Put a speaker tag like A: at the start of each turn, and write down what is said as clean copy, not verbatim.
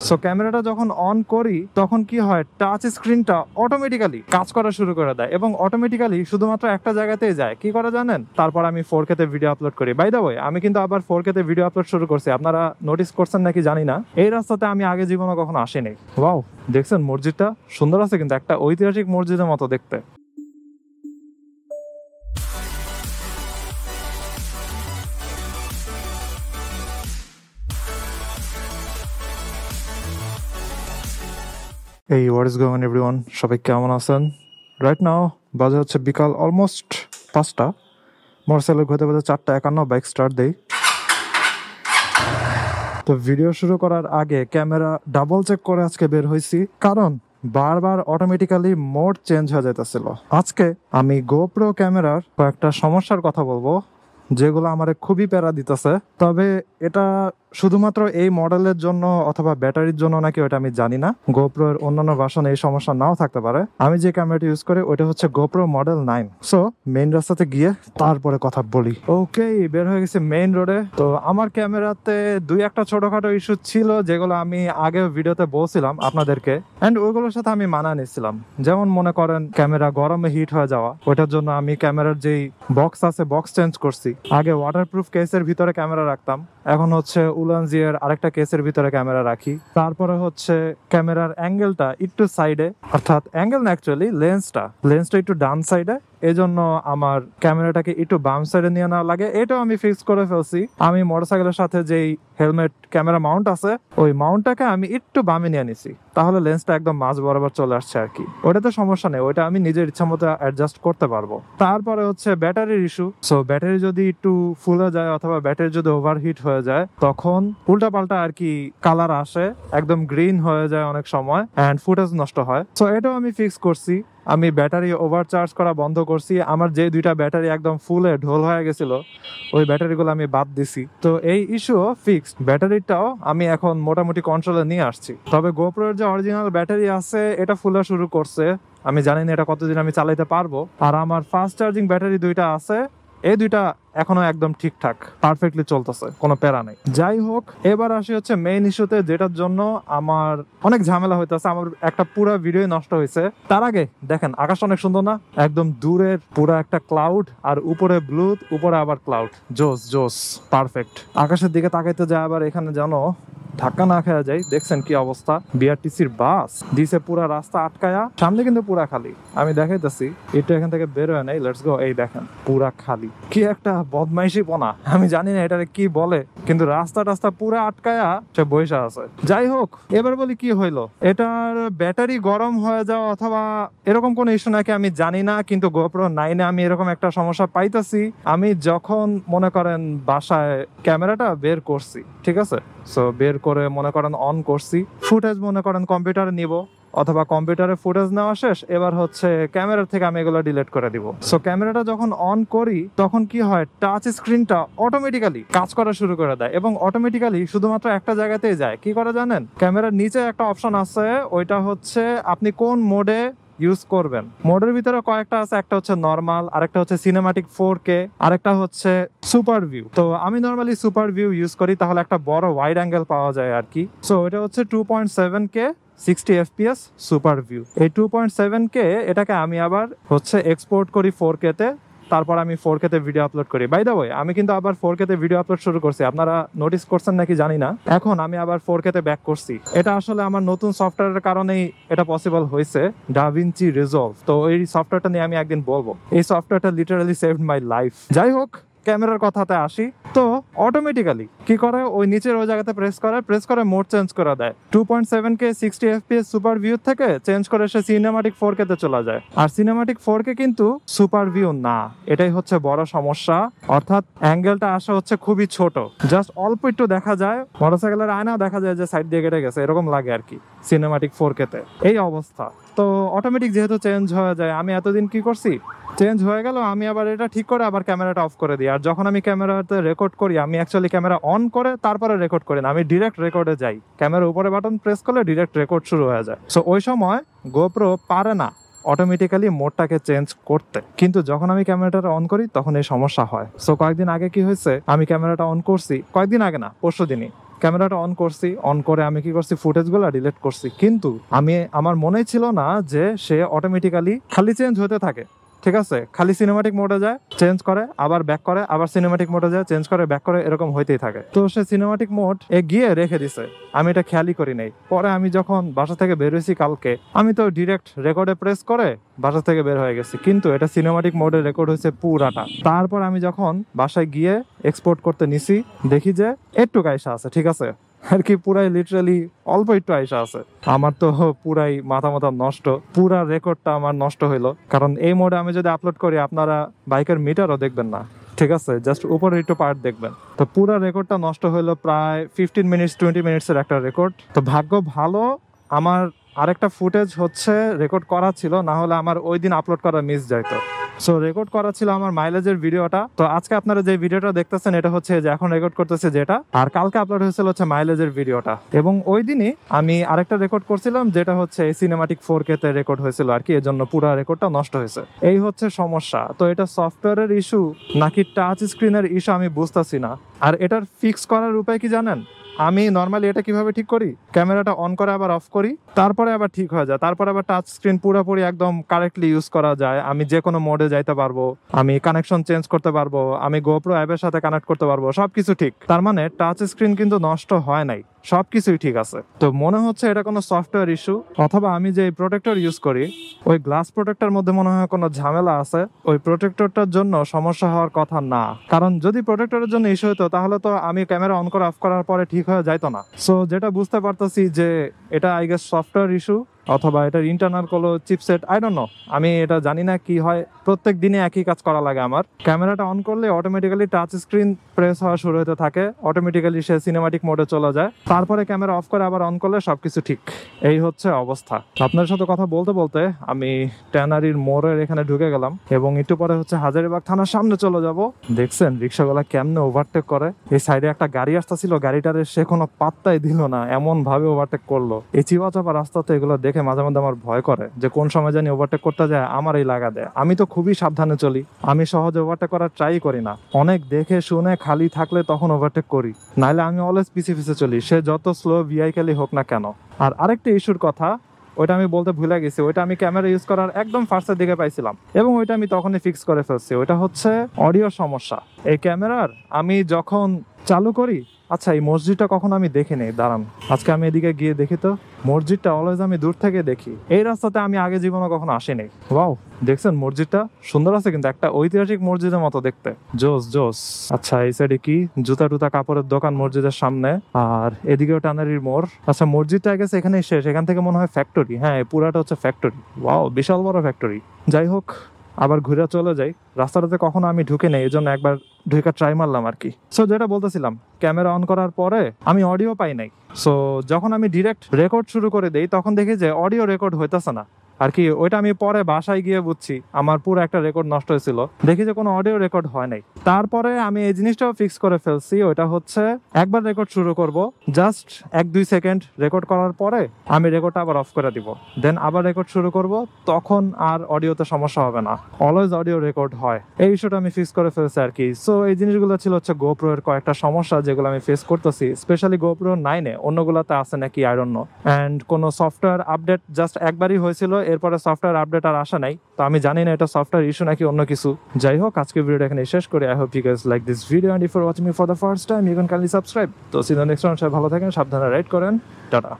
A: So ক্যামেরাটা যখন on করি তখন কি হয়, টাচ স্ক্রিনটা অটোমেটিক্যালি কাজ করা শুরু করে দেয় এবং অটোমেটিক্যালি শুধুমাত্র একটা জায়গাতেই যায়। কি করে জানেন? তারপর আমি 4K তে ভিডিও আপলোড করি। বাই দ্য ওয়ে, আমি কিন্তু আবার 4K তে ভিডিও আপলোড শুরু করছি, আপনারা নোটিস করছেন নাকি জানি না। এই রাস্তাতে আমি আগে জীবনে কখনো আসিনি। ওয়াও, দেখছেন মসজিদটা সুন্দর আছে কিন্তু, একটা ঐতিহাসিক মসজিদের মতো দেখতে। এই what is going on everyone, সবাই কেমন আছেন? রাইট নাও বাজে হচ্ছে বিকাল অলমোস্ট 5টা। মোটরসাইকেল ঘুরতে বাজে 4:51, বাইক স্টার্ট দেই। তো ভিডিও শুরু করার আগে ক্যামেরা ডাবল চেক করে আজকে বের হয়েছি, কারণ বারবার অটোমেটিক্যালি মোড চেঞ্জ হয়ে যাইতেছিল। আজকে আমি গোপ্রো ক্যামেরার কয়েকটা সমস্যার কথা বলবো, যেগুলো আমার খুবই প্যারা দিতেছে। তবে এটা শুধুমাত্র এই মডেলের জন্য অথবা ব্যাটারির জন্য নাকি ওটা আমি জানি না। গোপ্রো এর অন্যান্য ভার্সনে এই সমস্যা নাও থাকতে পারে। আমি যে ক্যামেরাটি ইউজ করি ওইটা হচ্ছে গোপ্রো মডেল 9। সো মেইন রাস্তাতে গিয়ে তারপরে কথা বলি। ওকে, বের হয়ে গেছে মেইন রোডে। তো আমার ক্যামেরাতে দুই একটা ছোটখাটো ইস্যু ছিল, যেগুলো আমি আগে ভিডিওতে বলছিলাম আপনাদেরকে, এন্ড ওইগুলোর সাথে আমি মানা নিচ্ছিলাম। যেমন মনে করেন ক্যামেরা গরমে হিট হয়ে যাওয়া, ওইটার জন্য আমি ক্যামেরার যেই বক্স আছে বক্স চেঞ্জ করছি। আগে ওয়াটারপ্রুফ কেসের ভিতরে ক্যামেরা রাখতাম, এখন হচ্ছে উলানজিয়ার আরেকটা কেসের ভিতরে ক্যামেরা রাখি। তারপরে হচ্ছে ক্যামেরার অ্যাঙ্গেলটা একটু সাইডে, অর্থাৎ অ্যাঙ্গেল না অ্যাকচুয়ালি লেন্সটা একটু ডান সাইডে, এজন্য আমার ক্যামেরাটাকে একটু বাম সাইডে নিয়ে নেওয়া লাগে। এটাও আমি ফিক্স করে ফেলছি। আমি মোটরসাইকেলের সাথে যেই হেলমেট ক্যামেরা মাউন্ট আছে ওই মাউন্টটাকে আমি একটু বামে নিয়ে নিছি, তাহলে লেন্সটা একদম মাঝ বরাবর চলে আসছে আর কি। ওটাতে সমস্যা নেই, ওইটা আমি নিজের ইচ্ছা মতো অ্যাডজাস্ট করতে পারবো। তারপরে হচ্ছে ব্যাটারির ইস্যু। সো ব্যাটারি যদি একটু ফুলে যায় অথবা ব্যাটারি যদি ওভারহিট হয়ে যায়, তখন উল্টা পাল্টা আর কি কালার আসে, একদম গ্রিন হয়ে যায় অনেক সময়, এন্ড ফুটেজ নষ্ট হয়। সো এটাও আমি ফিক্স করছি। আমি ব্যাটারি ওভারচার্জ করা বন্ধ করছি। আমার যে দুইটা ব্যাটারি একদম ফুলে ঢোল হয়ে গেছিল, ওই ব্যাটারিগুলো আমি বাদ দিছি। তো এই ইস্যুও ফিক্সড। ব্যাটারিটাও আমি এখন মোটামুটি কন্ট্রোলে নিয়ে আসছি। তবে গোপ্রোর যে অরিজিনাল ব্যাটারি আছে এটা ফুলা শুরু করছে। আমি জানি না এটা কতদিন আমি চালাইতে পারবো। আর আমার ফাস্ট চার্জিং ব্যাটারি দুইটা আছে, এই দুইটা এখনো একদম ঠিকঠাক পারফেক্টলি চলতেছে, কোনো প্যারা নেই। যাই হোক, এবার আসি হচ্ছে মেইন ইস্যুতে, যেটার জন্য আমার অনেক ঝামেলা হইতেছে। আমার একটা পুরো ভিডিও নষ্ট হয়েছে। তার আগে দেখেন আকাশ অনেক সুন্দর না? একদম দূরের পুরো একটা ক্লাউড, আর উপরে ব্লু, উপরে আবার ক্লাউড। জোস জোস, পারফেক্ট। আকাশের দিকে তাকাইতে যায় আবার এখানে জানো ধাক্কা না খেয়া যায়। দেখছেন কি অবস্থা? বিআরটিসির বাস দিছে পুরা রাস্তা আটকায়া, সামনে কিন্তু পুরা খালি। আমি দেখাইতেছি, একটু এখান থেকে বের হয়ে নেই, লেটস গো। এই দেখেন পুরা খালি। কি একটা বদমাইশি পোনা, আমি জানি না এটারে কি বলে, কিন্তু রাস্তা পুরা আটকায়া সে বৈশা আছে। যাই হোক, এবার বলি কি হইলো। এটার ব্যাটারি গরম হয়ে যাওয়া অথবা এরকম কোন ইস্যু নাকি আমি জানি না, কিন্তু গোপ্রো 9-এ আমি এরকম একটা সমস্যা পাইতেছি। আমি যখন মনে করেন বাসায় ক্যামেরাটা বের করছি, ঠিক আছে, সো বের করে মনে করেন অন করছি, ফুটেজ মনে করেন কম্পিউটারে নিব, অথবা কম্পিউটারে ফুটেজ নেওয়া শেষ, এবার হচ্ছে ক্যামেরার থেকে আমি এগুলো ডিলিট করে দিব। সো ক্যামেরাটা যখন অন করি তখন কি হয়, টাচ স্ক্রিনটা অটোমেটিক্যালি কাজ করা শুরু করে দেয় এবং অটোমেটিক্যালি শুধুমাত্র একটা জায়গাতেই যায়। কি করে জানেন? ক্যামেরার নিচে একটা অপশন আছে, ওইটা হচ্ছে আপনি কোন মোডে ইউজ করবেন। মোডের ভিতরে কয়েকটা আছে, একটা হচ্ছে নরমাল, আরেকটা হচ্ছে সিনেমাটিক 4K, আরেকটা হচ্ছে সুপার ভিউ। তো আমি নরমালি সুপার ভিউ ইউজ করি, তাহলে একটা বড় ওয়াইড অ্যাঙ্গেল পাওয়া যায় আর কি। সো এটা হচ্ছে 2.7K 60 FPS সুপার ভিউ। এই 2.7K এটাকে আমি আবার হচ্ছে এক্সপোর্ট করি 4K তে, তারপর আমি 4K তে ভিডিও আপলোড করি। বাই দ্য ওয়ে, আমি কিন্তু আবার 4K তে ভিডিও আপলোড শুরু করছি, আপনারা নোটিস করছেন নাকি জানি না। এখন আমি আবার 4K তে ব্যাক করছি। এটা আসলে আমার নতুন সফটওয়্যারের কারণেই এটা পসিবল হয়েছে, ডাভিনচি রিজলভ। তো এই সফটওয়্যারটা নিয়ে আমি একদিন বলবো। এই সফটওয়্যারটা লিটারালি সেভড মাই লাইফ। যাই হোক, ক্যামেরার কথাতে আসি। তো অটোমেটিক্যালি কি করে, ওই নিচের ওই জায়গাতে প্রেস করে মোড চেঞ্জ করে দেয়। 2.7K 60 FPS সুপার ভিউ থেকে চেঞ্জ করে সে সিনেমাটিক 4K তে চলে যায়। আর সিনেমাটিক 4K কিন্তু সুপার ভিউ না, এটাই হচ্ছে বড় সমস্যা। অর্থাৎ অ্যাঙ্গেলটা আসা হচ্ছে খুবই ছোট, জাস্ট অল্প একটু দেখা যায়। মোটরসাইকেলের আয়নাও দেখা যায় যে সাইড দিয়ে কেটে গেছে, এরকম লাগে আর কি সিনেমাটিক 4K তে। এই অবস্থা। তো অটোমেটিক যেহেতু চেঞ্জ হয়ে যায়, আমি এতদিন কি করছি, চেঞ্জ হয়ে গেল, আমি আবার এটা ঠিক করে আবার ক্যামেরাটা অফ করে দিই। আর যখন আমি ক্যামেরাতে রেকর্ড করি, আমি অ্যাকচুয়ালি ক্যামেরা অন করে তারপরে রেকর্ড করি না, আমি ডিরেক্ট রেকর্ডে যাই। ক্যামেরার উপরে বাটন প্রেস করলে ডিরেক্ট রেকর্ড শুরু হয়ে যায়। সো ওই সময় গোপ্রো পারে না অটোমেটিক্যালি মোডটাকে চেঞ্জ করতে, কিন্তু যখন আমি ক্যামেরাটা অন করি তখন এই সমস্যা হয়। সো কয়েকদিন আগে কি হয়েছে, আমি ক্যামেরাটা অন করছি, কয়েকদিন আগে না, পরশু দিনই ক্যামেরাটা অন করছি, অন করে আমি কি করছি, ফুটেজগুলো ডিলিট করছি। কিন্তু আমার মনেই ছিল না যে সে অটোমেটিক্যালি খালি চেঞ্জ হতে থাকে। ঠিক আছে, খালি সিনেমাটিক মোডে যায়, চেঞ্জ করে, আবার ব্যাক করে, আবার সিনেমাটিক মোডে যায়, চেঞ্জ করে, ব্যাক করে, এরকম হইতেই থাকে। তো সে সিনেমাটিক মোড গিয়ে রেখে দিছে, আমি এটা খেয়ালই করি নাই। পরে আমি যখন বাসা থেকে বের হয়েছি কালকে, আমি তো ডিরেক্ট রেকর্ডে প্রেস করে বাসা থেকে বের হয়ে গেছি, কিন্তু এটা সিনেমাটিক মোডে রেকর্ড হয়েছে পুরাটা। তারপর আমি যখন বাসায় গিয়ে এক্সপোর্ট করতে নিছি, দেখি যে একটু আইসা আছে, ঠিক আছে, আর কি পুরাই লিটারালি অল্প একটু আইসা আছে। আমার তো পুরাই মাথা নষ্ট, পুরা রেকর্ডটা আমার নষ্ট হইলো। কারণ এই মোডে আমি যদি আপলোড করি, আপনারা বাইকের মিটারও দেখবেন না, ঠিক আছে, জাস্ট উপরে একটু পার্ট দেখবেন। তো পুরা রেকর্ডটা নষ্ট হইলো, প্রায় 15 মিনিটস 20 মিনিটসের একটা রেকর্ড। তো ভাগ্য ভালো আমার আরেকটা ফুটেজ হচ্ছে রেকর্ড করা ছিল, না হলে আমার ওই দিন আপলোড করা মিস যাইতো। সো রেকর্ড করা ছিল আমার মাইলেজের ভিডিওটা। তো আজকে আপনারা যে ভিডিওটা দেখতেছেন এটা হচ্ছে যে এখন রেকর্ড করতেছে যেটা, আর কালকে আপলোড হয়েছিল হচ্ছে মাইলেজের ভিডিওটা। এবং ওই দিনই আমি আরেকটা রেকর্ড করছিলাম যেটা হচ্ছে সিনেমাটিক 4K তে রেকর্ড হয়েছিল আর কি, এর জন্য পুরো রেকর্ডটা নষ্ট হয়েছে। এই হচ্ছে সমস্যা। তো এটা সফটওয়্যারের ইস্যু নাকি টাচ স্ক্রিনের ইস্যু আমি বুঝতেছি না। আর এটার ফিক্স করার উপায় কি জানেন? আমি নর্মালি এটা কিভাবে ঠিক করি, ক্যামেরাটা অন করে আবার অফ করি, তারপরে আবার ঠিক হয়ে যায়, তারপরে আবার টাচ স্ক্রিন পুরোপুরি একদম কারেক্টলি ইউজ করা যায়। আমি যে কোনো মোডে যাইতে পারবো, আমি কানেকশন চেঞ্জ করতে পারবো, আমি গোপ্রো অ্যাপের সাথে কানেক্ট করতে পারবো, সবকিছু ঠিক। তার মানে টাচ স্ক্রিন কিন্তু নষ্ট হয় নাই, সবকিছুই ঠিক আছে। তো মনে হচ্ছে এটা কোনো সফটওয়্যার ইস্যু, অথবা আমি যে প্রোটেক্টর ইউজ করি ওই গ্লাস প্রোটেক্টর মধ্যে মনে হয় কোনো ঝামেলা আছে। ওই প্রোটেক্টরটার জন্য সমস্যা হওয়ার কথা না, কারণ যদি প্রোটেক্টরের জন্য ইস্যু হতো তাহলে তো আমি ক্যামেরা অন করে অফ করার পরে ঠিক হয়ে যাইতো না। সো যেটা বুঝতে পারতেছি যে এটা আই গেস সফটওয়্যার ইস্যু, অথবা এটার ইন্টারনাল কোনো চিপসেট, আই ডোন্ট নো। আমি এটা জানি না কি হয়, প্রত্যেক দিনে একই কাজ করা লাগে আমার। ক্যামেরাটা অন করলে অটোমেটিক্যালি টাচ স্ক্রিন প্রেস হওয়া শুরু হতে থাকে, অটোমেটিক্যালি সে সিনেমাটিক মোডে চলে যায়, তারপরে ক্যামেরা অফ করে আবার অন করলে সবকিছু ঠিক। এই হচ্ছে অবস্থা। আপনার সাথে কথা বলতে বলতে আমি ট্যানারির মোড়ের এখানে ঢুকে গেলাম, এবং একটু পরে হচ্ছে হাজারীবাগ থানার সামনে চলে যাব। দেখছেন রিক্সাওয়ালা কেমনে ওভারটেক করে। এই সাইডে একটা গাড়ি আসতেছিল, গাড়িটারে সে কোনো পাত্তাই দিল না, এমন ভাবে ওভারটেক করলো। এই চিপা চাপা রাস্তাতে এগুলো দেখে মাঝে মাঝে আমার ভয় করে যে কোন সময় জানি ওভারটেক করতে যায় আমার এই লাগা দেয়। আমি তো খুবই সাবধানে চলি, আমি সহজে ওভারটেক করার ট্রাই করি না, অনেক দেখে শুনে খালি থাকলে তখন ওভারটেক করি, নাইলে আমি অলওয়েজ পিছে চলি, সে যত স্লো ভেহিকেলই হোক না কেন। আর আরেকটা ইস্যুর কথা, ওইটা আমি বলতে ভুলে গেছি, ওইটা আমি ক্যামেরা ইউজ করার একদম ফার্স্টের দিকে পাইছিলাম, এবং ওইটা আমি তখনই ফিক্স করে ফেলছি। ওইটা হচ্ছে অডিও সমস্যা এই ক্যামেরার। আমি যখন চালু করি, আচ্ছা এই মসজিদটা কখনো আমি দেখিনি, দাঁড়ান আজকে আমি এদিকে গিয়ে দেখি তো। মসজিদটা অলওয়েজ আমি দূর থেকে দেখি, এই রাস্তাতে আমি আগে জীবনে কখনো আসিনি। ওয়াও, দেখছেন মসজিদটা সুন্দর আছে, কিন্তু একটা ঐতিহাসিক মসজিদের মতো দেখতে, জোস জোস। আচ্ছা এই সাইডে কি জুতা টুতা কাপড়ের দোকান মসজিদের সামনে, আর এদিকেও টানারির মোড়। আচ্ছা মসজিদটা গেছে এখানেই শেষ, এখান থেকে মনে হয় ফ্যাক্টরি। হ্যাঁ পুরাটা হচ্ছে ফ্যাক্টরি। ওয়াও, বিশাল বড় ফ্যাক্টরি। যাই হোক, আবার ঘুরে চলে যাই। রাস্তাটাতে কখনো আমি ঢুকে নেই, এই জন্য একবার ঢুকে ট্রাই মারলাম আর কি। সো যেটা বলতেছিলাম, ক্যামেরা অন করার পরে আমি অডিও পাই নাই। সো যখন আমি ডিরেক্ট রেকর্ড শুরু করে দেই তখন দেখি যে অডিও রেকর্ড হইতেছে না আর কি। ওইটা আমি পরে বাসায় গিয়ে বুঝছি আমার পুরো একটা রেকর্ড নষ্ট হয়েছিল, দেখি যে কোনো অডিও রেকর্ড হয় নাই। তারপরে আমি এই জিনিসটাও ফিক্স করে ফেলছি, ওইটা হচ্ছে একবার রেকর্ড শুরু করব, জাস্ট 1-2 সেকেন্ড রেকর্ড করার পরে আমি রেকর্ডটা আবার অফ করে দিব, দেন আবার রেকর্ড শুরু করব, তখন আর অডিওতে সমস্যা হবে না, অলওয়েজ অডিও রেকর্ড হয়। এই ইস্যুটা আমি ফিক্স করে ফেলছি আর কি। সো এই জিনিসগুলো ছিল হচ্ছে গোপ্রো এর কয়েকটা সমস্যা যেগুলো আমি ফেস করতেছি, স্পেশালি গোপ্রো 9-এ, অন্যগুলোতে আছে নাকি আই ডোন্ট নো। অ্যান্ড কোনো সফটওয়্যার আপডেট জাস্ট একবারই হয়েছিল, এরপরে সফটওয়্যার আপডেট আর আসা নাই। তো আমি জানি না এটা সফটওয়্যার ইস্যু নাকি অন্য কিছু। যাই হোক, আজকে ভিডিওটা এখানে শেষ করি। I hope you guys like this video, and if you are watching me for the first time you can kindly subscribe. তো সিন দ্য নেক্সট ওয়ান। ভালো থাকেন, সাবধানে রাইড করেন, টাটা।